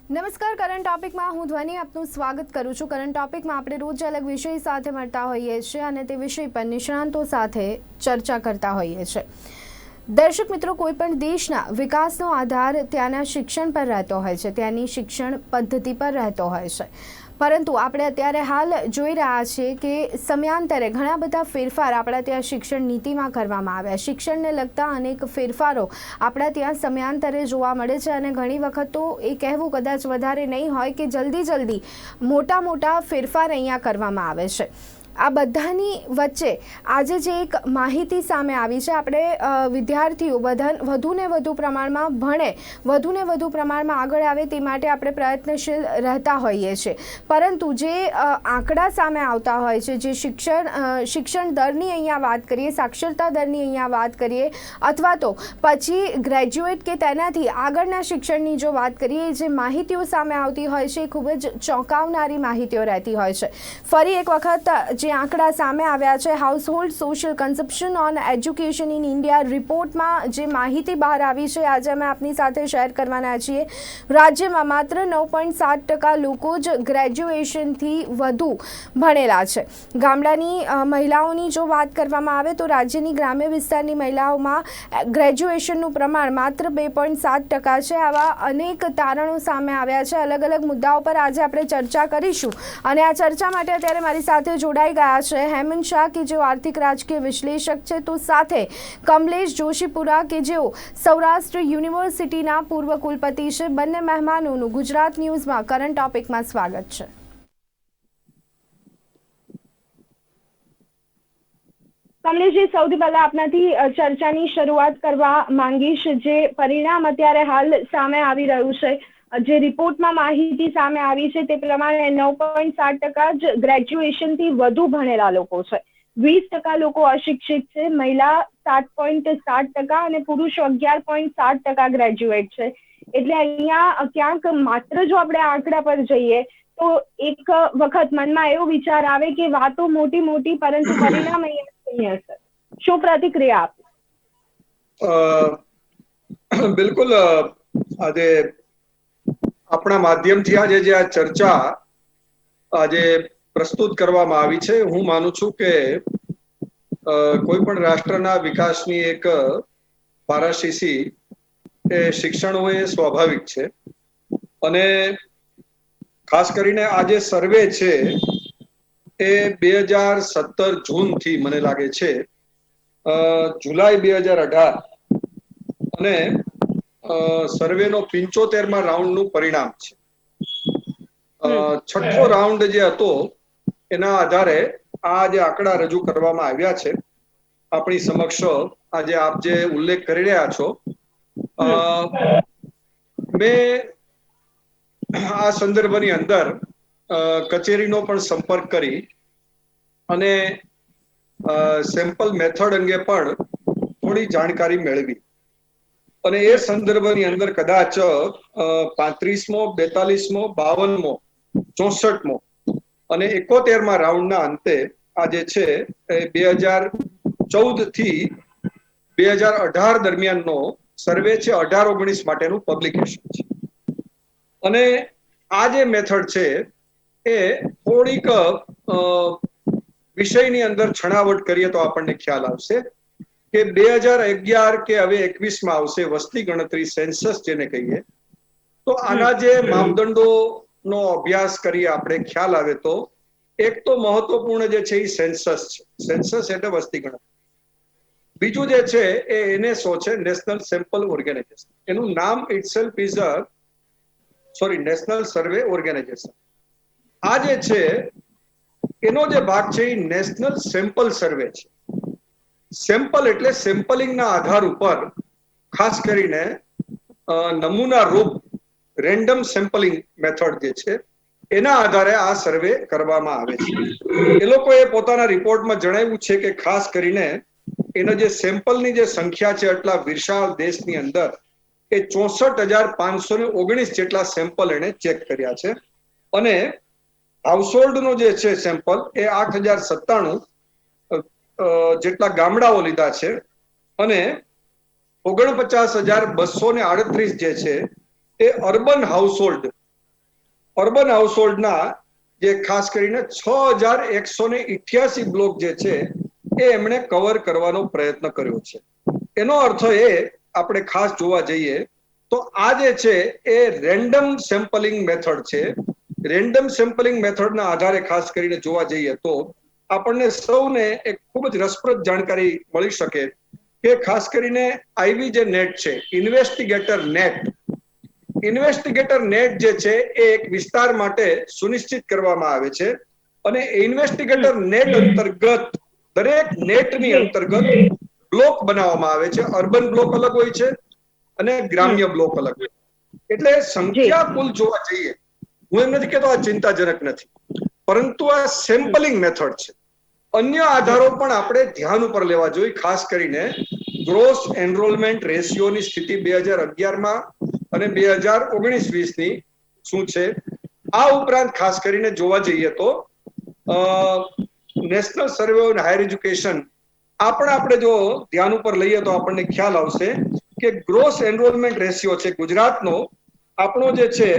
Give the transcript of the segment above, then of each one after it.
નમસ્કાર, કરંટ ટોપિકમાં હું ધ્વનિ આપનું સ્વાગત કરું છું। કરંટ ટોપિકમાં આપણે રોજ અલગ વિષય સાથે મળતા હોઈએ છીએ અને તે વિષય પર નિષ્ણાંતો સાથે ચર્ચા કરતા હોઈએ છીએ। દર્શક મિત્રો, કોઈપણ દેશના વિકાસનો આધાર ત્યાંના શિક્ષણ પર રહેતો હોય છે, ત્યાંની શિક્ષણ પદ્ધતિ પર રહેતો હોય છે। પરંતુ આપણે અત્યારે હાલ જોઈ રહ્યા છીએ કે સમયાંતરે ઘણા બધા ફેરફાર આપણા ત્યાં શિક્ષણ નીતિમાં કરવામાં આવ્યા। શિક્ષણને લગતા અનેક ફેરફારો આપણા ત્યાં સમયાંતરે જોવા મળે છે અને ઘણી વખત તો એ કહેવું કદાચ વધારે નહીં હોય કે જલ્દી મોટા ફેરફાર અહીંયા કરવામાં આવે છે। આ બધાની વચ્ચે આજે જે એક માહિતી સામે આવી છે, આપણે વિદ્યાર્થીઓ વધુને વધુ પ્રમાણમાં ભણે, વધુને વધુ પ્રમાણમાં આગળ આવે તે માટે આપણે પ્રયત્નશીલ રહેતા હોઈએ છીએ। પરંતુ જે આંકડા સામે આવતા હોય છે, જે શિક્ષણ દરની અહીંયા વાત કરીએ, સાક્ષરતા દરની અહીંયા વાત કરીએ, અથવા તો પછી ગ્રેજ્યુએટ કે તેનાથી આગળના શિક્ષણની જો વાત કરીએ, જે માહિતીઓ સામે આવતી હોય છે એ ખૂબ જ ચોંકાવનારી માહિતીઓ રહેતી હોય છે। ફરી એક વખત જે આંકડા સામે આવ્યા છે, household social consumption on education in India રિપોર્ટમાં જે માહિતી બહાર આવી છે, આજે અમે આપની સાથે શેર કરવાના છીએ। રાજ્યમાં માત્ર 9.7% લોકો જ ગ્રેજ્યુએશનથી વધુ ભણેલા છે। ગામડાની મહિલાઓની જો વાત કરવામાં આવે તો રાજ્યની ગ્રામ્ય વિસ્તારની મહિલાઓમાં ગ્રેજ્યુએશનનું પ્રમાણ માત્ર 2.7% છે। આવા અનેક તારણો સામે આવ્યા છે। અલગ અલગ મુદ્દાઓ પર આજે આપણે ચર્ચા કરીશું અને આ ચર્ચા માટે અત્યારે મારી સાથે જોડાઈ ગયા છે હેમંત શાહ કે જેઓ આર્થિક રાજકીય વિશ્લેષક છે, તો સાથે કમલેશ જોશીપુરા કે જેઓ સૌરાષ્ટ્ર યુનિવર્સિટીના પૂર્વ કુલપતિ છે। બંને મહેમાનોનું ગુજરાત ન્યૂઝમાં કરંટ ટોપિકમાં સ્વાગત છે। કમલેશજી, સૌથી પહેલા આપનાથી ચર્ચાની શરૂઆત કરવા માંગીશ। જે પરિણામ અત્યારે હાલ સામે આવી રહ્યું છે, જે રિપોર્ટમાં માહિતી સામે આવી છે તે પ્રમાણે 9.7% જ ગ્રેજ્યુએશનથી વધુ ભણેલા લોકો છે, 20% લોકો અશિક્ષિત છે, મહિલા 7.7% અને પુરુષો 11.7% ગ્રેજ્યુએટ છે। એટલે અહીંયા ક્યાંક માત્ર જો આપણે આંકડા પર જઈએ તો એક વખત મનમાં એવો વિચાર આવે કે વાતો મોટી પરંતુ પરિણામ અહીંયા નહીં હશે। શું પ્રતિક્રિયા આપો? બિલકુલ, આજે આપણા માધ્યમથી આજે જે આ ચર્ચા આજે પ્રસ્તુત કરવામાં આવી છે, હું માનું છું કે કોઈ પણ રાષ્ટ્રના વિકાસની એક પારાશીશી એ શિક્ષણ હોય એ સ્વાભાવિક છે। અને ખાસ કરીને આ જે સર્વે છે એ 2017 જૂનથી મને લાગે છે જુલાઈ 2018 અને સર્વેનો 75મા રાઉન્ડનું પરિણામ છે। છઠ્ઠો રાઉન્ડ જે હતો એના આધારે આ જે આંકડા રજૂ કરવામાં આવ્યા છે આપણી સમક્ષ, આજે આપ જે ઉલ્લેખ કરી રહ્યા છો, મેં આ સંદર્ભની અંદર કચેરીનો પણ સંપર્ક કરી અને સેમ્પલ મેથડ અંગે પણ થોડી જાણકારી મેળવી અને એ સંદર્ભની અંદર કદાચ 35મો, 42મો, 52મો, 64મો અને 71મા રાઉન્ડના અંતે આ જે છે એ 2014 થી 2018 દરમિયાનનો સર્વે છે, 18-19 માટેનું પબ્લિકેશન છે। અને આ જે મેથડ છે એ થોડીક વિષયની અંદર છણાવટ કરીએ તો આપણને ખ્યાલ આવશે કે 2011 કે હવે 21માં આવશે વસ્તી ગણતરી, સેન્સસ જેને કહીએ, તો આના જે માપદંડોનો અભ્યાસ કરીએ આપણે, ખ્યાલ આવે તો એક તો મહત્વપૂર્ણ જે છે એ સેન્સસ છે। સેન્સસ એટલે વસ્તી ગણતરી। બીજું જે છે એ NSO છે, નેશનલ સેમ્પલ ઓર્ગેનાઇઝેશન। એનું નામ itself is national survey organisation. આ જે છે એનો જે ભાગ છે એ નેશનલ સેમ્પલ સર્વે છે। સેમ્પલ એટલે સેમ્પલિંગના આધાર ઉપર ખાસ કરીને નમૂના રૂપ રેન્ડમ સેમ્પલિંગ મેથડ જે છે એના આધારે આ સર્વે કરવામાં આવે છે। એ લોકોએ પોતાના રિપોર્ટમાં જણાવ્યું છે કે ખાસ કરીને એનો જે સેમ્પલની જે સંખ્યા છે આટલા વિશાળ દેશની અંદર એ 64,519 જેટલા સેમ્પલ એને ચેક કર્યા છે અને હાઉસહોલ્ડનો જે છે સેમ્પલ એ 8,097 જેટલા ગામડાઓ લીધા છે અને 49,238 જે છે એ અર્બન હાઉસહોલ્ડ અર્બન હાઉસહોલ્ડના જે ખાસ કરીને 6188 બ્લોક જે છે એ એમણે કવર કરવાનો પ્રયત્ન કર્યો છે. એનો અર્થ એ આપણે ખાસ જોવા જઈએ તો આ જે છે એ રેન્ડમ સેમ્પલિંગ મેથડ છે. રેન્ડમ સેમ્પલિંગ મેથડના આધારે ખાસ કરીને જોવા જઈએ તો આપણને સૌને એક ખૂબ જ રસપ્રદ જાણકારી મળી શકે કે ખાસ કરીને આઈવી જે નેટ છે, ઇન્વેસ્ટિગેટર નેટ જે છે એ એક વિસ્તાર માટે સુનિશ્ચિત કરવામાં આવે છે અને ઇન્વેસ્ટિગેટર નેટ અંતર્ગત દરેક નેટની અંતર્ગત બ્લોક બનાવવામાં આવે છે. અર્બન બ્લોક અલગ હોય છે અને ગ્રામ્ય બ્લોક અલગ હોય છે. એટલે સંખ્યા કુલ જોવા જઈએ, હું એમ નથી કહેતો આ ચિંતાજનક નથી, પરંતુ આ સેમ્પલિંગ મેથડ છે. અન્ય આધારો પણ આપણે ધ્યાન ઉપર લેવા જોઈએ. ખાસ કરીને ગ્રોસ એનરોલમેન્ટ રેશિયોની સ્થિતિ 2011માં અને 2019-20ની શું છે. આ ઉપરાંત ખાસ કરીને જોવા જઈએ તો national survey on higher education આપણે જો ધ્યાન ઉપર લઈએ તો આપણને ખ્યાલ આવશે કે ગ્રોસ એનરોલમેન્ટ રેશિયો છે ગુજરાતનો, આપણો જે છે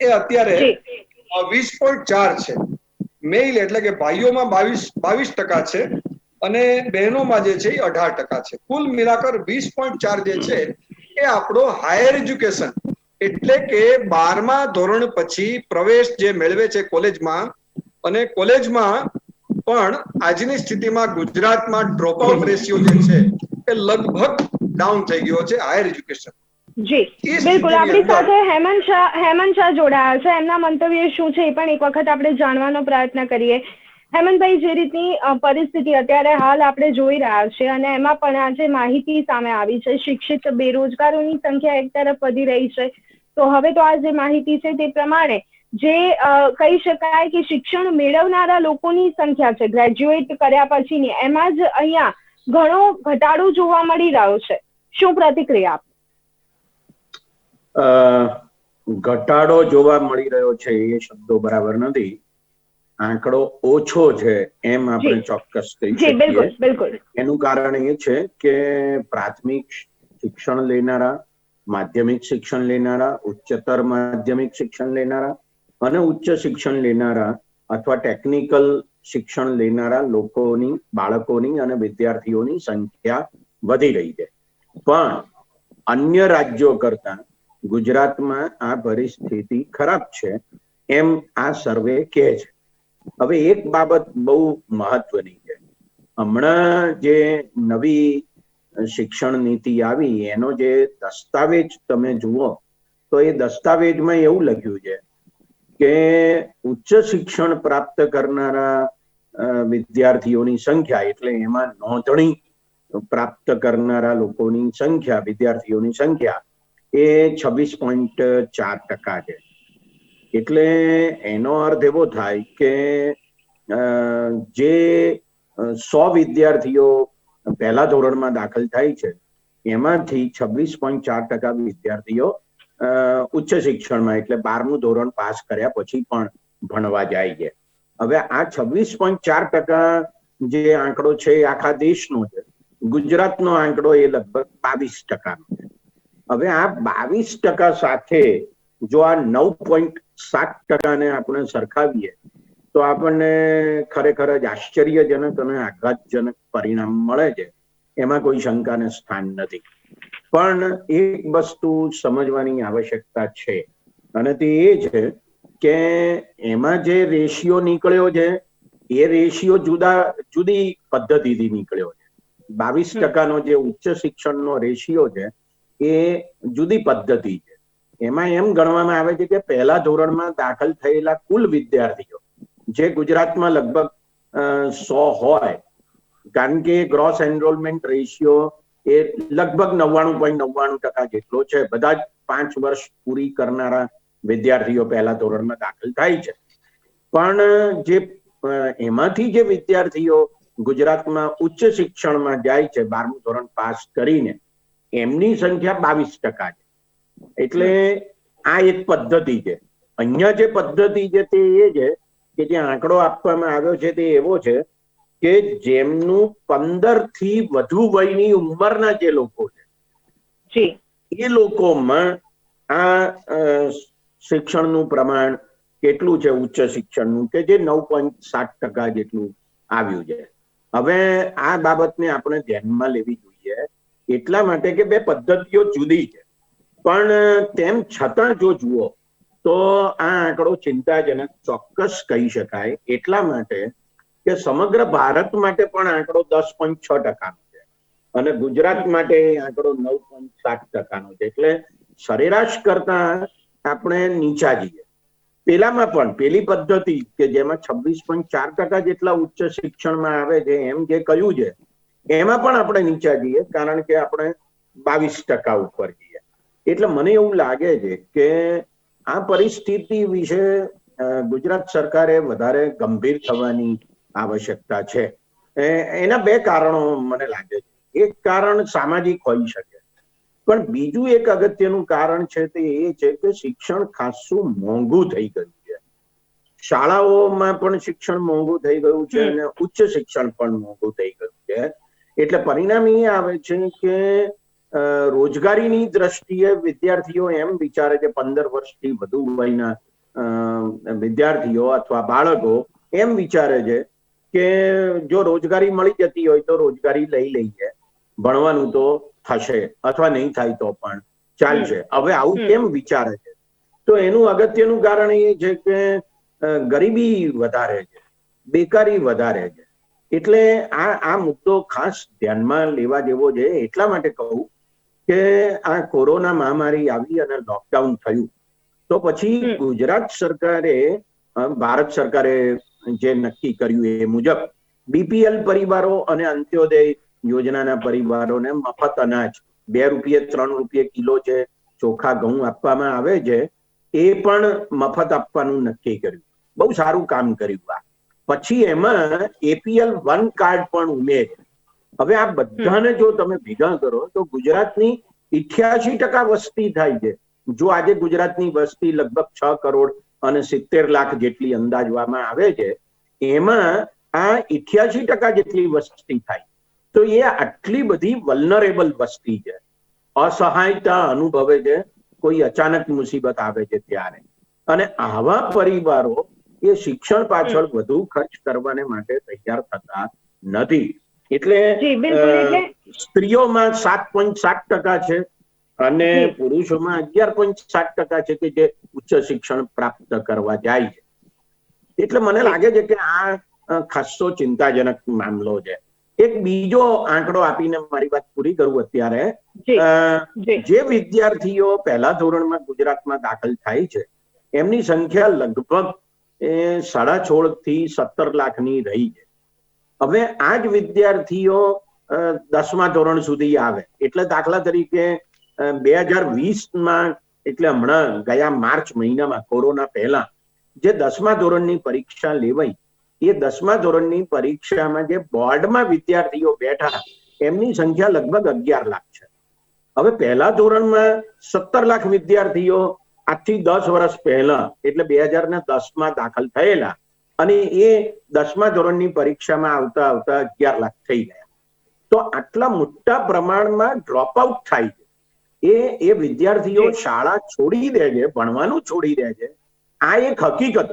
એ અત્યારે 20.4 છે. મેલ એટલે કે ભાઈઓમાં 22% છે અને બહેનોમાં જે છે એ 18% છે. કુલ મિલાકર 20.4 જે છે એ આપણો હાયર એજ્યુકેશન એટલે કે 12મા ધોરણ પછી પ્રવેશ જે મેળવે છે કોલેજમાં, અને કોલેજમાં પણ આજની સ્થિતિમાં ગુજરાતમાં ડ્રોપઆઉટ રેશિયો જે છે એ લગભગ ડાઉન થઈ ગયો છે હાયર એજ્યુકેશન. જી બિલકુલ, આપણી સાથે હેમંત શાહ જોડાયા છે. એમના મંતવ્ય શું છે એ પણ એક વખત આપણે જાણવાનો પ્રયત્ન કરીએ. હેમંતભાઈ, જે રીતની પરિસ્થિતિ અત્યારે હાલ આપણે જોઈ રહ્યા છે અને એમાં પણ આજે માહિતી સામે આવી છે, શિક્ષિત બેરોજગારોની સંખ્યા એક તરફ વધી રહી છે, તો હવે તો આ જે માહિતી છે તે પ્રમાણે જે કહી શકાય કે શિક્ષણ મેળવનારા લોકોની સંખ્યા છે ગ્રેજ્યુએટ કર્યા પછીની, એમાં જ અહીંયા ઘણો ઘટાડો જોવા મળી રહ્યો છે. શું પ્રતિક્રિયા આપ? ઘટાડો જોવા મળી રહ્યો છે એ શબ્દો બરાબર નથી. આંકડો ઓછો છે એમ આપણે ચોક્કસ કહી શકીએ. એનું કારણ એ છે કે પ્રાથમિક શિક્ષણ લેનારા, માધ્યમિક શિક્ષણ લેનારા, ઉચ્ચતર માધ્યમિક શિક્ષણ લેનારા અને ઉચ્ચ શિક્ષણ લેનારા અથવા ટેકનિકલ શિક્ષણ લેનારા લોકોની, બાળકોની અને વિદ્યાર્થીઓની સંખ્યા વધી રહી છે. પણ અન્ય રાજ્યો કરતા ગુજરાતમાં આ પરિસ્થિતિ ખરાબ છે એમ આ સર્વે કહે છે. હવે એક બાબત બહુ મહત્વની છે. હમણાં જે નવી શિક્ષણ નીતિ આવી એનો જે દસ્તાવેજ તમે જુઓ તો એ દસ્તાવેજમાં એવું લખ્યું છે કે ઉચ્ચ શિક્ષણ પ્રાપ્ત કરનારા વિદ્યાર્થીઓની સંખ્યા, એટલે એમાં નોંધણી પ્રાપ્ત કરનારા લોકોની સંખ્યા, વિદ્યાર્થીઓની સંખ્યા એ 26.4% છે. એટલે એનો અર્થ એવો થાય કે જે 100 વિદ્યાર્થીઓ પહેલા ધોરણમાં દાખલ થાય છે એમાંથી 26.4% વિદ્યાર્થીઓ ઉચ્ચ શિક્ષણમાં એટલે 12મું ધોરણ પાસ કર્યા પછી પણ ભણવા જાય છે. હવે આ 26.4% જે આંકડો છે એ આખા દેશનો છે. ગુજરાતનો આંકડો એ લગભગ 22% છે. હવે આ 22% સાથે જો આ 9.7% ને આપણે સરખાવીએ તો આપણને ખરેખર જ આશ્ચર્યજનક અને આઘાતજનક પરિણામ મળે છે. એમાં કોઈ શંકાને સ્થાન નથી. પણ એક વસ્તુ સમજવાની આવશ્યકતા છે અને તે એ છે કે એમાં જે રેશિયો નીકળ્યો છે એ રેશિયો જુદી પદ્ધતિથી નીકળ્યો છે. 22%નો જે ઉચ્ચ શિક્ષણનો રેશિયો છે એ જુદી પદ્ધતિ છે. એમાં એમ ગણવામાં આવે છે કે પહેલા ધોરણમાં દાખલ થયેલા કુલ વિદ્યાર્થીઓ જે ગુજરાતમાં લગભગ 100 હોય, કારણ કે ગ્રોસ એનરોલમેન્ટ રેશિયો એ લગભગ 99.99% જેટલો છે. બધા જ 5 વર્ષ પૂરી કરનારા વિદ્યાર્થીઓ પહેલા ધોરણમાં દાખલ થાય છે. પણ જે એમાંથી જે વિદ્યાર્થીઓ ગુજરાતમાં ઉચ્ચ શિક્ષણમાં જાય છે 12મું ધોરણ પાસ કરીને, એમની સંખ્યા 22% છે. એટલે આ એક પદ્ધતિ છે. અહીંયા જે પદ્ધતિ છે તે એ છે કે જે આંકડો આપવામાં આવ્યો છે તે એવો છે કે જેમનું 15 થી વધુ વયની ઉંમરના જે લોકો છે એ લોકોમાં આ શિક્ષણનું પ્રમાણ કેટલું છે ઉચ્ચ શિક્ષણનું, કે જે 9.7% જેટલું આવ્યું છે. હવે આ બાબતને આપણે ધ્યાનમાં લેવી જોઈએ એટલા માટે કે બે પદ્ધતિઓ જુદી છે, પણ તેમ છતાં જો જુઓ તો આ આંકડો ચિંતાજનક ચોક્કસ કહી શકાય, એટલા માટે કે સમગ્ર ભારત માટે પણ આંકડો 10.6% છે અને ગુજરાત માટે આંકડો 9.7% છે. એટલે સરેરાશ કરતા આપણે નીચા જઈએ. પેલામાં પણ પેલી પદ્ધતિ કે જેમાં 26.4% જેટલા ઉચ્ચ શિક્ષણમાં આવે છે એમ જે કહ્યું છે એમાં પણ આપણે નીચા જઈએ, કારણ કે આપણે 22% ઉપર જઈએ. એટલે મને એવું લાગે છે કે આ પરિસ્થિતિ વિશે ગુજરાત સરકારે વધારે ગંભીર થવાની આવશ્યકતા છે. એના બે કારણો મને લાગે છે. એક કારણ સામાજિક હોઈ શકે, પણ બીજું એક અગત્યનું કારણ છે તે એ છે કે શિક્ષણ ખાસું મોંઘું થઈ ગયું છે. શાળાઓમાં પણ શિક્ષણ મોંઘું થઈ ગયું છે અને ઉચ્ચ શિક્ષણ પણ મોંઘું થઈ ગયું છે. એટલે પરિણામ એ આવે છે કે રોજગારીની દ્રષ્ટિએ વિદ્યાર્થીઓ એમ વિચારે છે, 15 વર્ષથી વધુ વયના વિદ્યાર્થીઓ અથવા બાળકો એમ વિચારે છે કે જો રોજગારી મળી જતી હોય તો રોજગારી લઈ લઈએ, ભણવાનું તો થશે અથવા નહીં થાય તો પણ ચાલશે. હવે આવું કેમ વિચારે છે? તો એનું અગત્યનું કારણ એ છે કે ગરીબી વધારે છે, બેકારી વધારે છે. એટલે આ મુદ્દો ખાસ ધ્યાનમાં લેવા જેવો છે. એટલા માટે કહું કે આ કોરોના મહામારી આવી અને લોકડાઉન થયું તો પછી ગુજરાત સરકારે, ભારત સરકારે જે નક્કી કર્યું એ મુજબ બીપીએલ પરિવારો અને અંત્યોદય યોજનાના પરિવારોને મફત અનાજ ₹2 ₹3 કિલો છે ચોખા ઘઉં આપવામાં આવે છે, એ પણ મફત આપવાનું નક્કી કર્યું. બહુ સારું કામ કર્યું. આ પછી એમાં APL 1 કાર્ડ પણ ઉમેરે. હવે આ બધાને જો તમે ભેગા કરો તો ગુજરાતની 88% વસ્તી થાય છે. જો આજે ગુજરાતની વસ્તી લગભગ 6 કરોડ અને 70 લાખ જેટલી અંદાજવામાં આવે છે, એમાં આ 88% જેટલી વસ્તી થાય તો એ આટલી બધી વલ્નરેબલ વસ્તી છે, અસહાયતા અનુભવે છે કોઈ અચાનક મુસીબત આવે છે ત્યારે. અને આવા પરિવારો એ શિક્ષણ પાછળ વધુ ખર્ચ કરવાને માટે તૈયાર થતા નથી. એટલે સ્ત્રીઓમાં 7.7% છે અને પુરુષોમાં 11.7% છે કે જે ઉચ્ચ શિક્ષણ પ્રાપ્ત કરવા જાય છે. એટલે મને લાગે છે કે આ ખાસો ચિંતાજનક મામલો છે. એક બીજો આંકડો આપીને મારી વાત પૂરી કરું અત્યારે. જે વિદ્યાર્થીઓ પહેલા ધોરણમાં ગુજરાતમાં દાખલ થાય છે એમની સંખ્યા લગભગ 16.5 થી 17 લાખની રહી છે. હવે આ જ વિદ્યાર્થીઓ 10મા ધોરણ સુધી આવે એટલે દાખલા તરીકે 2020માં, એટલે હમણાં ગયા માર્ચ મહિનામાં કોરોના પહેલા જે 10મા ધોરણની પરીક્ષા લેવાઈ, એ 10મા ધોરણની પરીક્ષામાં જે બોર્ડમાં વિદ્યાર્થીઓ બેઠા એમની સંખ્યા લગભગ 11 લાખ છે. હવે પહેલા ધોરણમાં 17 લાખ વિદ્યાર્થીઓ આજથી 10 વર્ષ પહેલા એટલે 2010માં દાખલ થયેલા અને એ 10મા ધોરણની પરીક્ષામાં આવતા 11 લાખ થઈ ગયા. તો આટલા મોટા પ્રમાણમાં ડ્રોપ આઉટ થાય છે. એ વિદ્યાર્થીઓ શાળા છોડી દે છે, ભણવાનું છોડી દે છે. આ એક હકીકત,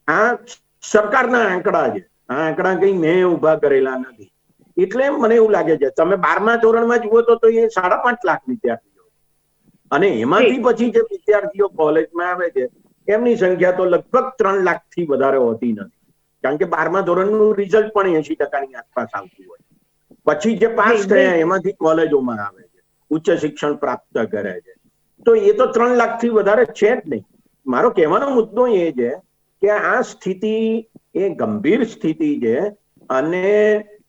આ સરકારના આંકડા છે. આ આંકડા કઈ મેં ઉભા કરેલા નથી. એટલે મને એવું લાગે છે તમે 12મા ધોરણમાં જુઓ તો એ 5.5 લાખ વિદ્યાર્થીઓ, અને એમાંથી પછી જે વિદ્યાર્થીઓ કોલેજમાં આવે છે એમની સંખ્યા તો લગભગ 3 લાખથી વધારે હોતી નથી, કારણ કે 12મા ધોરણનું રિઝલ્ટ પણ 80%ની આસપાસ આવતું હોય. પછી જે પાસ થયા એમાંથી કોલેજોમાં આવે છે, ઉચ્ચ શિક્ષણ પ્રાપ્ત કરે છે, તો એ તો 3 લાખથી વધારે છે જ નહીં. મારો કહેવાનો મુદ્દો એ છે કે આ સ્થિતિ એ ગંભીર સ્થિતિ છે અને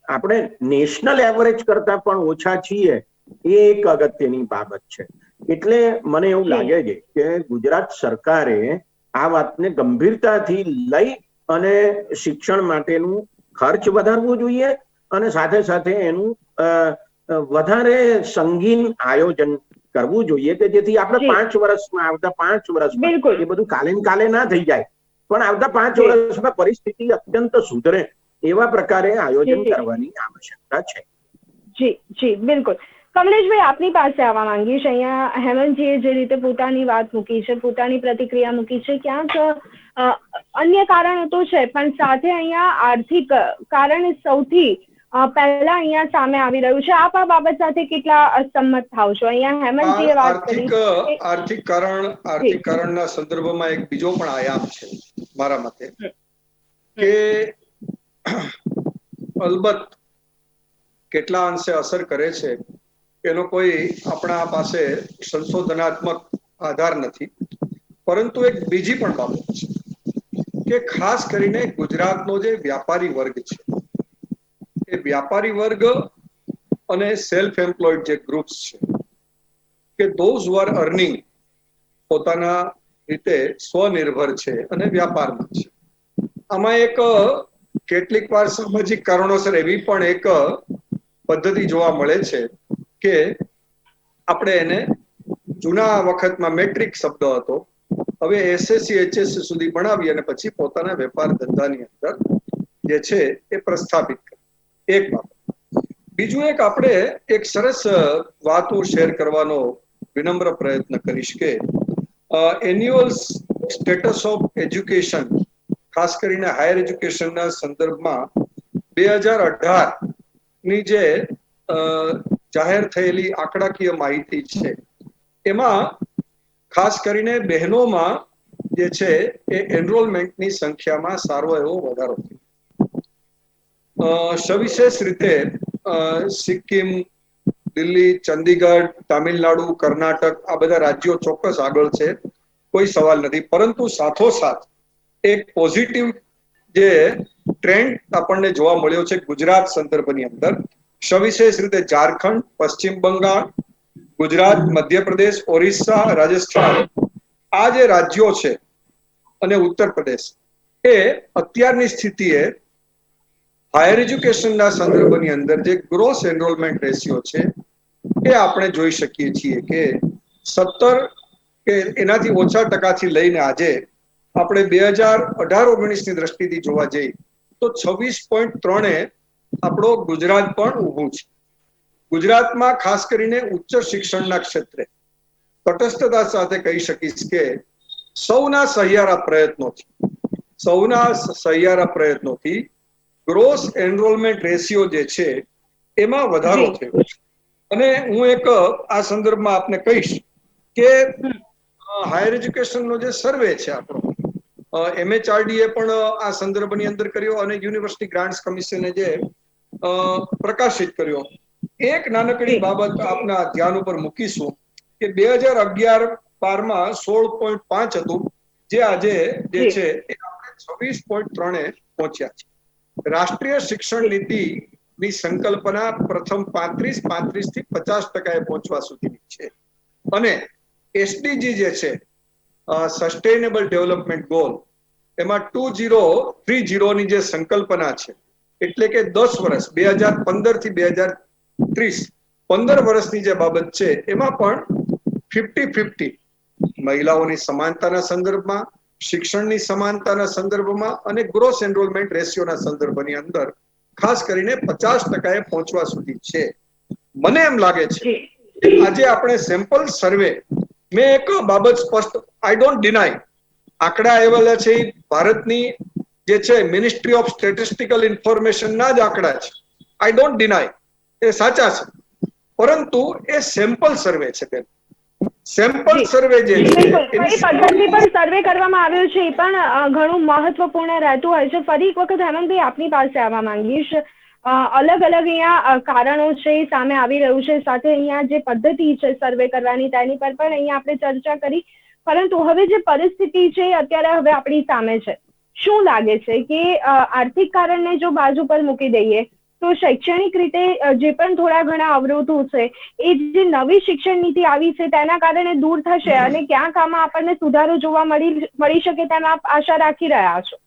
આપણે નેશનલ એવરેજ કરતા પણ ઓછા છીએ, એ એક અગત્યની બાબત છે. એટલે મને એવું લાગે છે કે ગુજરાત સરકારે આ વાતને ગંભીરતાથી લઈ અને શિક્ષણ માટેનું ખર્ચ વધારવું જોઈએ અને સાથે સાથે એનું વધારે સંગીન આયોજન કરવું જોઈએ કે જેથી આપણે 5 વર્ષમાં, આવતા 5 વર્ષમાં એ બધું કાલે ને કાલે ના થઈ જાય, પણ આવતા 5 વર્ષમાં પરિસ્થિતિ અત્યંત સુધરે એવા પ્રકારે આયોજન કરવાની આવશ્યકતા છે. જી બિલકુલ. કમલેશભાઈ, આપની પાસે આવવા માંગીશ. અહીંયા હેમંતજીએ જે રીતે પોતાની વાત મૂકી છે, પોતાની પ્રતિક્રિયા મૂકી છે, ક્યાંક અન્ય કારણો તો છે, પણ સાથે અહીંયા આર્થિક કારણ સૌથી પહેલા અહીંયા સામે આવી રહ્યું છે. આપ આ બાબત સાથે કેટલા સંમત થાવ છો? અહીંયા હેમંતજીએ વાત કરી આર્થિક કારણના સંદર્ભમાં એક બીજો પણ આયામ છે મારા મતે, કે અલબત્ત કેટલા અંશે અસર કરે છે એનો કોઈ આપણા પાસે સંશોધનાત્મક આધાર નથી, પરંતુ એક બીજી પણ બાબત છે કે ખાસ કરીને ગુજરાતનો જે વ્યાપારી વર્ગ છે, એ વ્યાપારી વર્ગ અને સેલ્ફ એમ્પ્લોયડ જે ગ્રુપ્સ છે, કે ધોઝ હુ આર અર્નિંગ, પોતાના રીતે સ્વનિર્ભર છે અને વ્યાપારમાં છે. આમાં એક કેટલીક વાર સામાજિક કારણોસર એવી પણ એક પદ્ધતિ જોવા મળે છે કે આપણે એને જૂના વખતમાં મેટ્રિક શબ્દ હતો, હવે એસએસસી એચએસસી સુધી ભણાવી અને પછી પોતાના વેપાર ધંધાની અંદર જે છે એ પ્રસ્થાપિત કરે. એક બાબત. બીજું એક આપણે એક સરસ વાતો શેર કરવાનો વિનમ્ર પ્રયત્ન કરીશ કે એન્યુઅલ સ્ટેટસ ઓફ એજ્યુકેશન, ખાસ કરીને હાયર એજ્યુકેશનના સંદર્ભમાં 2018 ની જે જાહેર થયેલી આંકડાકીય માહિતી છે, એમાં ખાસ કરીને બહેનોમાં જે છે એ એનરોલમેન્ટની સંખ્યામાં સારો એવો વધારો થયો. સવિશેષ રીતે સિક્કિમ, દિલ્હી, ચંદીગઢ, તામિલનાડુ, કર્ણાટક આ બધા રાજ્યો ચોક્કસ આગળ છે, કોઈ સવાલ નથી, પરંતુ સાથોસાથ એક પોઝિટિવ જે ટ્રેન્ડ આપણને જોવા મળ્યો છે ગુજરાત સંદર્ભની અંદર. સવિશેષ રીતે ઝારખંડ, પશ્ચિમ બંગાળ, ગુજરાત, મધ્યપ્રદેશ, ઓરિસ્સા, રાજસ્થાન આ જે રાજ્યો છે અને ઉત્તર પ્રદેશ, એ અત્યારની સ્થિતિએ હાયર એજ્યુકેશનના સંદર્ભની અંદર જે ગ્રોસ એનરોલમેન્ટ રેશિયો છે એ આપણે જોઈ શકીએ છીએ કે 17 કે એનાથી ઓછા ટકાથી લઈને આજે આપણે 2018-19 ની દ્રષ્ટિથી જોવા જઈએ તો 26.3 આપણો ગુજરાત પણ ઊભું છે. ગુજરાતમાં ખાસ કરીને ઉચ્ચ શિક્ષણના ક્ષેત્રે તટસ્થતા સાથે કહી શકીશ કે સૌના સહિયારા પ્રયત્નોથી ગ્રોસ એનરોલમેન્ટ રેશિયો જે છે એમાં વધારો થયો છે. અને હું એક આ સંદર્ભમાં આપને કહીશ કે હાયર એજ્યુકેશનનો જે સર્વે છે આપણો, MHRD પણ આ સંદર્ભની અંદર કર્યો અને યુનિવર્સિટી ગ્રાન્ટ્સ કમિશને જે પ્રકાશિત કર્યો. એક નાનકડી બાબત આપના ધ્યાન ઉપર મૂકીશું કે 2011-12માં 16.5 હતું, જે આજે જે છે એ આપણે 26.3 પહોંચ્યા છે. રાષ્ટ્રીય શિક્ષણ નીતિની સંકલ્પના પ્રથમ 35 થી 50% પહોંચવા સુધીની છે. અને એસડીજી જે છે સસ્ટેનેબલ ડેવલપમેન્ટ ગોલ, એમાં 2030 ની જે સંકલ્પના છે, એટલે કે 10 વર્ષ 2015 થી 2030 15 વર્ષની જે બાબત છે એમાં પણ 50-50 મહિલાઓની સમાનતાના સંદર્ભમાં, શિક્ષણની સમાનતાના સંદર્ભમાં અને ગ્રોસ એનરોલમેન્ટ રેશિયોના સંદર્ભની અંદર ખાસ કરીને 50% પહોંચવા સુધી છે. મને એમ લાગે છે આજે આપણે સેમ્પલ સર્વે, મેં એક બાબત સ્પષ્ટ, આઈ ડોન્ટ ડિનાય, આંકડા આવેલા છે ભારતની જે છે મિનિસ્ટ્રી ઓફ સ્ટેટિસ્ટિકલ ઇન્ફોર્મેશનના જ આંકડા છે, આઈ ડોન્ટ ડિનાય, એ સાચા છે, પરંતુ એ સેમ્પલ સર્વે છે. બેન, સેમ્પલ સર્વે જે છે કઈ પદ્ધતિ પર સર્વે કરવામાં આવ્યો છે એ પણ ઘણું મહત્વપૂર્ણ રહેતું હોય છે. ફરી એક વખત હેમંતભાઈ આપની પાસે આવવા માંગીશ. અલગ અલગ અહીંયા કારણો છે સામે આવી રહ્યું છે, સાથે અહીંયા જે પદ્ધતિ છે સર્વે કરવાની તેની પર પણ અહીંયા આપણે ચર્ચા કરી, પરંતુ હવે જે પરિસ્થિતિ છે અત્યારે હવે આપણી સામે છે, શું લાગે છે કે આર્થિક કારણને જો બાજુ પર મૂકી દઈએ તો શૈક્ષણિક રીતે જે પણ થોડા ઘણા અવરોધો છે એ જે નવી શિક્ષણ નીતિ આવી છે તેના કારણે દૂર થશે અને ક્યાંક આમાં આપણને સુધારો જોવા મળી શકે તેમ આપ આશા રાખી રહ્યા છો?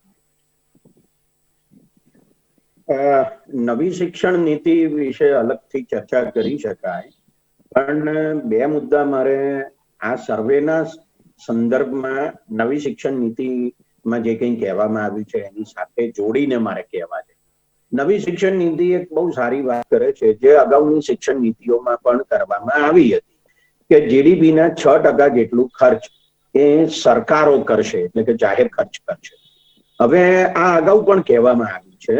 નવી શિક્ષણ નીતિ વિશે અલગથી ચર્ચા કરી શકાય, પણ બે મુદ્દા મારે આ સર્વેના સંદર્ભમાં નવી શિક્ષણ નીતિમાં જે કંઈ કહેવામાં આવ્યું છે એની સાથે જોડીને મારે કહેવા છે. નવી શિક્ષણ નીતિ એક બહુ સારી વાત કરે છે, જે અગાઉની શિક્ષણ નીતિઓમાં પણ કરવામાં આવી હતી, કે જીડીપીના 6% જેટલું ખર્ચ એ સરકારો કરશે, એટલે કે જાહેર ખર્ચ કરશે. હવે આ અગાઉ પણ કહેવામાં આવ્યું છે,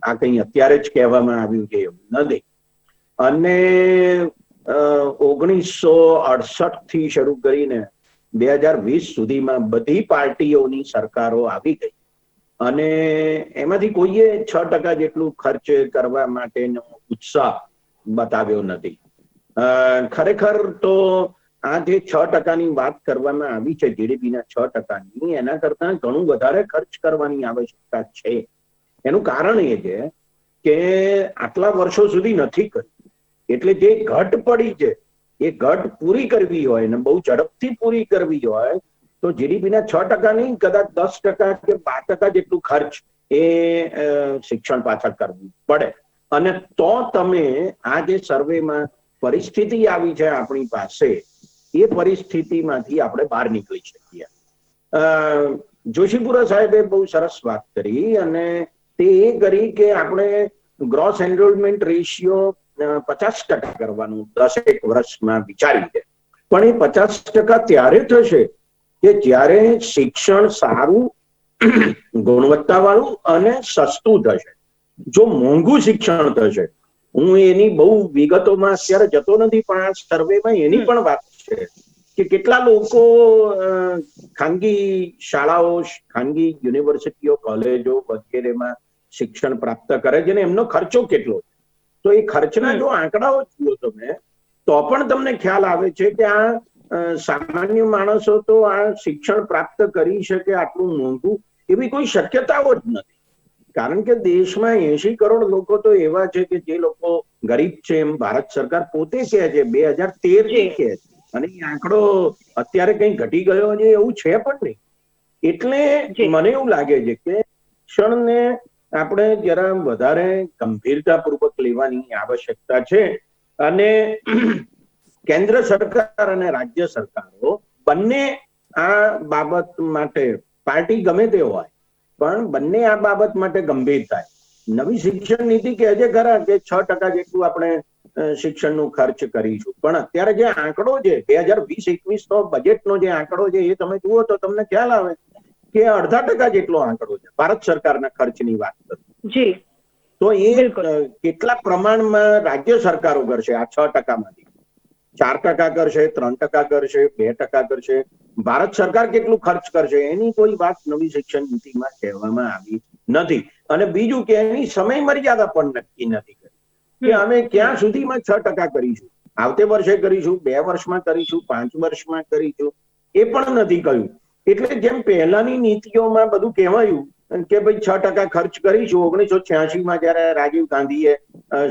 આ કંઈ અત્યારે જ કહેવામાં આવ્યું છે એવું નથી. અને 1968 થી શરૂ કરીને 2020 સુધીમાં બધી પાર્ટીઓની સરકારો આવી ગઈ અને એમાંથી કોઈએ 6% જેટલું ખર્ચ કરવા માટેનો ઉત્સાહ બતાવ્યો નથી. ખરેખર તો આ જે 6%ની વાત કરવામાં આવી છે, જીડીપીના 6%ની, એના કરતા ઘણું વધારે ખર્ચ કરવાની આવશ્યકતા છે. એનું કારણ એ છે કે આટલા વર્ષો સુધી નથી કર્યું, એટલે જે ઘટ પડી છે એ ઘટ પૂરી કરવી હોય ને બહુ ઝડપથી પૂરી કરવી હોય તો જીડીપીના 6% નહીં, કદાચ 10% કે 12% જેટલું ખર્ચ એ શિક્ષણ પાછળ કરવું પડે. અને તો તમે આ જે સર્વેમાં પરિસ્થિતિ આવી છે આપણી પાસે, એ પરિસ્થિતિમાંથી આપણે બહાર નીકળી શકીએ. જોશીપુરા સાહેબે બહુ સરસ વાત કરી, અને તે એ કરી કે આપણે ગ્રોસ એનરોલમેન્ટ રેશિયો 50% કરવાનું 10 વર્ષમાં વિચારી છે. પણ એ 50% ત્યારે થશે કે જ્યારે શિક્ષણ સારું, ગુણવત્તાવાળું અને સસ્તું થશે. જો મોંઘું શિક્ષણ થશે, હું એની બહુ વિગતોમાં અત્યારે જતો નથી, પણ આ સર્વેમાં એની પણ વાત છે કે કેટલા લોકો ખાનગી શાળાઓ, ખાનગી યુનિવર્સિટીઓ, કોલેજો વગેરેમાં શિક્ષણ પ્રાપ્ત કરે છે, ને એમનો ખર્ચો કેટલો છે. તો એ ખર્ચના જો આંકડાઓ જુઓ તમે, તો પણ તમને ખ્યાલ આવે છે કે આ સામાન્ય માણસો તો આ શિક્ષણ પ્રાપ્ત કરી શકે આટલું મોંઘું, એવી કોઈ શક્યતાઓ જ નથી. કારણ કે દેશમાં 80 કરોડ લોકો તો એવા છે કે જે લોકો ગરીબ છે, એમ ભારત સરકાર પોતે કહે છે, 2013 થી કહે છે. અને એ આંકડો અત્યારે કઈ ઘટી ગયો છે એવું છે પણ નહીં. એટલે મને એવું લાગે છે કે શિક્ષણને આપણે જરા વધારે ગંભીરતાપૂર્વક લેવાની આવશ્યકતા છે. અને કેન્દ્ર સરકાર અને રાજ્ય સરકારો બંને આ બાબત માટે, પાર્ટી ગમે તે હોય પણ બંને આ બાબત માટે ગંભીર થાય. નવી શિક્ષણ નીતિ કહે છે ખરા કે 6% જેટલું આપણે શિક્ષણનું ખર્ચ કરીશું, પણ અત્યારે જે આંકડો છે 2020-21 નો બજેટનો જે આંકડો છે એ તમે જુઓ તો તમને ખ્યાલ આવે કે 0.5% જેટલો આંકડો છે ભારત સરકારના ખર્ચની વાત કરું. તો એ કેટલા પ્રમાણમાં રાજ્ય સરકારો કરશે આ 6%માંથી? 4% કરશે, 3% કરશે, 2% કરશે? ભારત સરકાર કેટલું ખર્ચ કરશે એની કોઈ વાત નવી શિક્ષણ નીતિમાં કહેવામાં આવી નથી. અને બીજું કે એની સમય મર્યાદા પણ નક્કી નથી કરી કે અમે ક્યાં સુધીમાં 6% કરીશું. આવતે વર્ષે કરીશું, 2 વર્ષમાં કરીશું, 5 વર્ષમાં કરીશું, એ પણ નથી કહ્યું. એટલે જેમ પહેલાની નીતિઓમાં બધું કહેવાયું કે ભાઈ 6% ખર્ચ કરીશું, 1986માં જયારે રાજીવ ગાંધીએ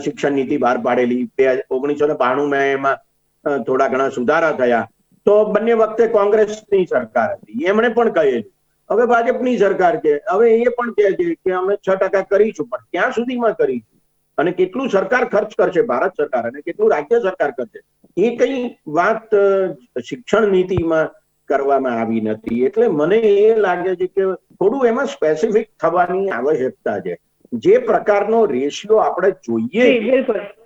શિક્ષણ નીતિ બહાર પાડેલી, 1992માં એમાં થોડા ઘણા સુધારા થયા, તો બંને વખતે કોંગ્રેસની સરકાર હતી, એમણે પણ કહેલું. હવે ભાજપની સરકાર છે, હવે એ પણ કહે છે કે અમે 6% કરીશું, પણ ક્યાં સુધીમાં કરીશું અને કેટલું સરકાર ખર્ચ કરશે ભારત સરકાર અને કેટલું રાજ્ય સરકાર કરશે, એ કઈ વાત શિક્ષણ નીતિમાં કરવામાં આવી નથી. એટલે મને એ લાગે છે કે થોડું એમાં સ્પેસિફિક થવાની આવશ્યકતા છે. જે પ્રકારનો રેશિયો આપણે જોઈએ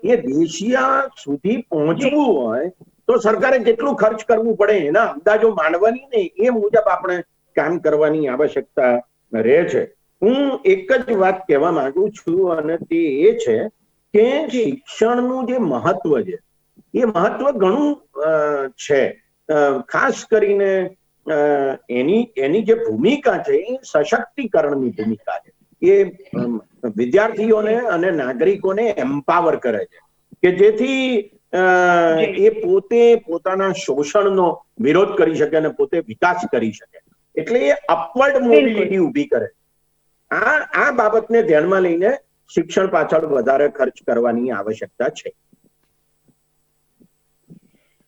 એ રેશિયા સુધી પહોંચવું હોય તો સરકારે કેટલું ખર્ચ કરવું પડે એના અંદાજો માંડવાની ને એ મુજબ આપણે કામ કરવાની આવશ્યકતા રહે છે. હું એક જ વાત કહેવા માંગુ છું, અને તે એ છે કે શિક્ષણનું જે મહત્વ છે એ મહત્વ ઘણું છે. ખાસ કરીને એની જે ભૂમિકા છે એ સશક્તિકરણની ભૂમિકા છે. એ વિદ્યાર્થીઓને અને નાગરિકોને એમ્પાવર કરે છે કે જેથી એ પોતે પોતાના શોષણનો વિરોધ કરી શકે અને પોતે વિકાસ કરી શકે. એટલે એ અપવર્ડ મોબિલિટી ઊભી કરે. આ બાબતને ધ્યાનમાં લઈને શિક્ષણ પાછળ વધારે ખર્ચ કરવાની આવશ્યકતા છે.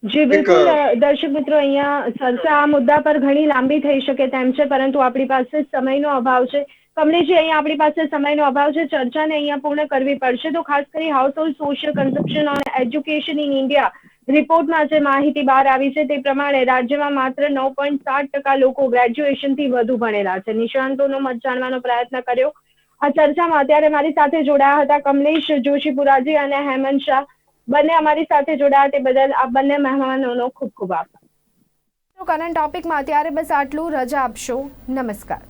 જી બિલકુલ. દર્શક મિત્રો, અહીંયા ચર્ચા આ મુદ્દા પર ઘણી લાંબી થઈ શકે તેમ છે, પરંતુ આપણી પાસે સમયનો અભાવ છે. કમલેશજી, અહીંયા આપણી પાસે સમયનો અભાવ છે, ચર્ચાને અહીંયા પૂર્ણ કરવી પડશે. તો ખાસ કરી house hold social consumption on education in India રિપોર્ટમાં જે માહિતી બહાર આવી છે તે પ્રમાણે રાજ્યમાં માત્ર 9.7% લોકો ગ્રેજ્યુએશનથી વધુ ભણેલા છે. નિષ્ણાંતોનો મત જાણવાનો પ્રયત્ન કર્યો. આ ચર્ચામાં અત્યારે મારી સાથે જોડાયા હતા કમલેશ જોશીપુરાજી અને હેમંત શાહ, બંને અમારી સાથે જોડાયા તે બદલ આ બંને મહેમાનોનો ખૂબ ખૂબ આભાર. કરંટ ટોપિકમાં અત્યારે બસ આટલું. રજા આપશો. નમસ્કાર.